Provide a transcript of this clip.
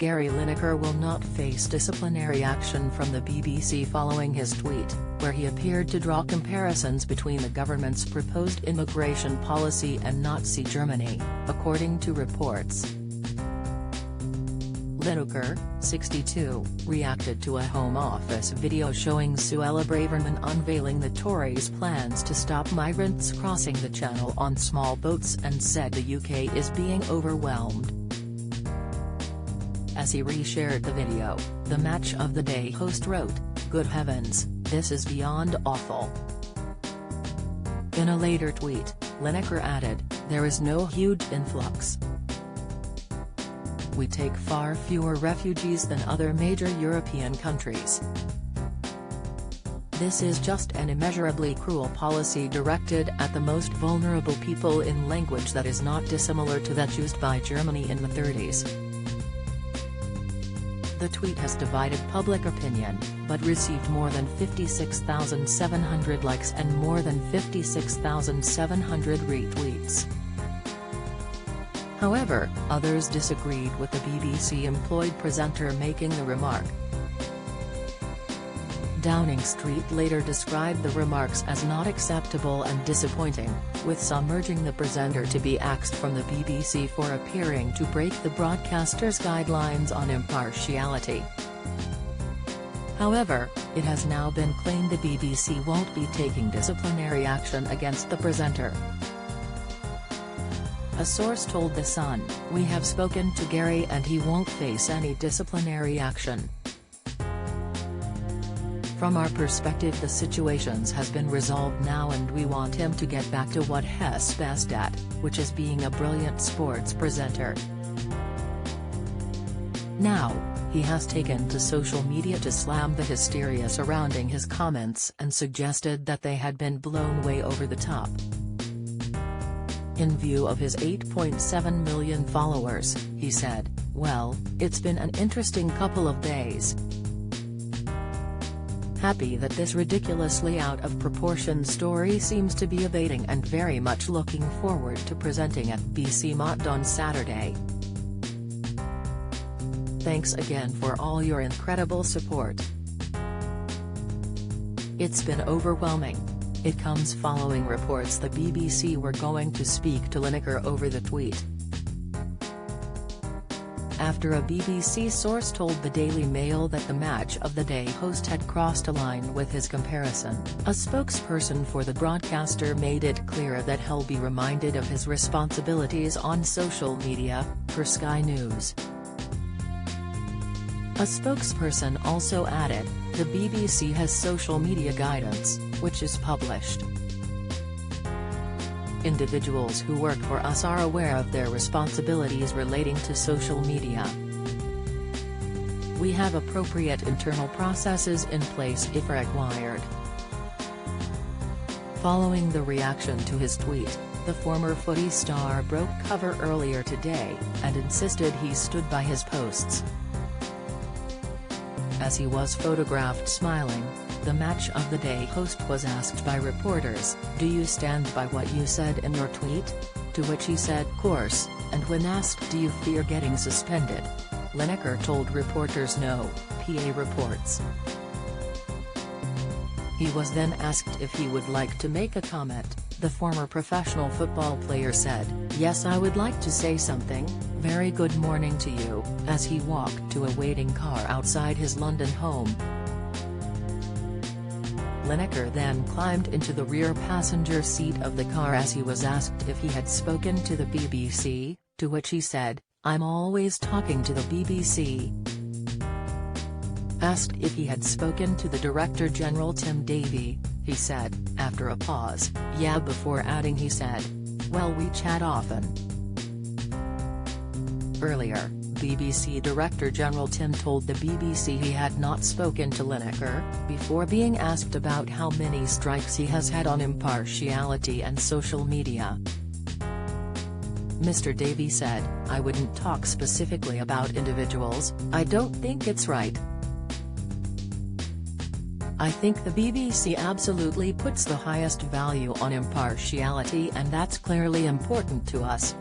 Gary Lineker will not face disciplinary action from the BBC following his tweet, where he appeared to draw comparisons between the government's proposed immigration policy and Nazi Germany, according to reports. Lineker, 62, reacted to a Home Office video showing Suella Braverman unveiling the Tories' plans to stop migrants crossing the Channel on small boats and said the UK is being overwhelmed. As he reshared the video, the Match of the Day host wrote, "Good heavens, this is beyond awful." In a later tweet, Lineker added, "There is no huge influx. We take far fewer refugees than other major European countries. This is just an immeasurably cruel policy directed at the most vulnerable people in language that is not dissimilar to that used by Germany in the 30s. The tweet has divided public opinion, but received more than 56,700 likes and more than 56,700 retweets. However, others disagreed with the BBC-employed presenter making the remark. Downing Street later described the remarks as not acceptable and disappointing, with some urging the presenter to be axed from the BBC for appearing to break the broadcaster's guidelines on impartiality. However, it has now been claimed the BBC won't be taking disciplinary action against the presenter. A source told The Sun, "We have spoken to Gary and he won't face any disciplinary action. From our perspective the situation has been resolved now and we want him to get back to what he's best at, which is being a brilliant sports presenter. Now, he has taken to social media to slam the hysteria surrounding his comments and suggested that they had been blown way over the top. In view of his 8.7 million followers, he said, well, it's been an interesting couple of days. Happy that this ridiculously out of proportion story seems to be abating and very much looking forward to presenting at BC Mott on Saturday. Thanks again for all your incredible support. It's been overwhelming." It comes following reports the BBC were going to speak to Lineker over the tweet. After a BBC source told the Daily Mail that the Match of the Day host had crossed a line with his comparison, a spokesperson for the broadcaster made it clear that he'll be reminded of his responsibilities on social media, per Sky News. A spokesperson also added, "The BBC has social media guidance, which is published. Individuals who work for us are aware of their responsibilities relating to social media. We have appropriate internal processes in place if required." Following the reaction to his tweet, the former footy star broke cover earlier today, and insisted he stood by his posts. As he was photographed smiling, the Match of the Day host was asked by reporters, "Do you stand by what you said in your tweet?" To which he said, "Course," and when asked, "Do you fear getting suspended?" Lineker told reporters no, PA reports. He was then asked if he would like to make a comment. The former professional football player said, "Yes, I would like to say something. Very good morning to you," as he walked to a waiting car outside his London home. Lineker then climbed into the rear passenger seat of the car as he was asked if he had spoken to the BBC, to which he said, "I'm always talking to the BBC." Asked if he had spoken to the Director General Tim Davie, he said, after a pause, "Yeah," before adding he said, "Well, we chat often." Earlier, BBC Director General Tim told the BBC he had not spoken to Lineker, before being asked about how many strikes he has had on impartiality and social media. Mr. Davie said, "I wouldn't talk specifically about individuals, I don't think it's right. I think the BBC absolutely puts the highest value on impartiality and that's clearly important to us."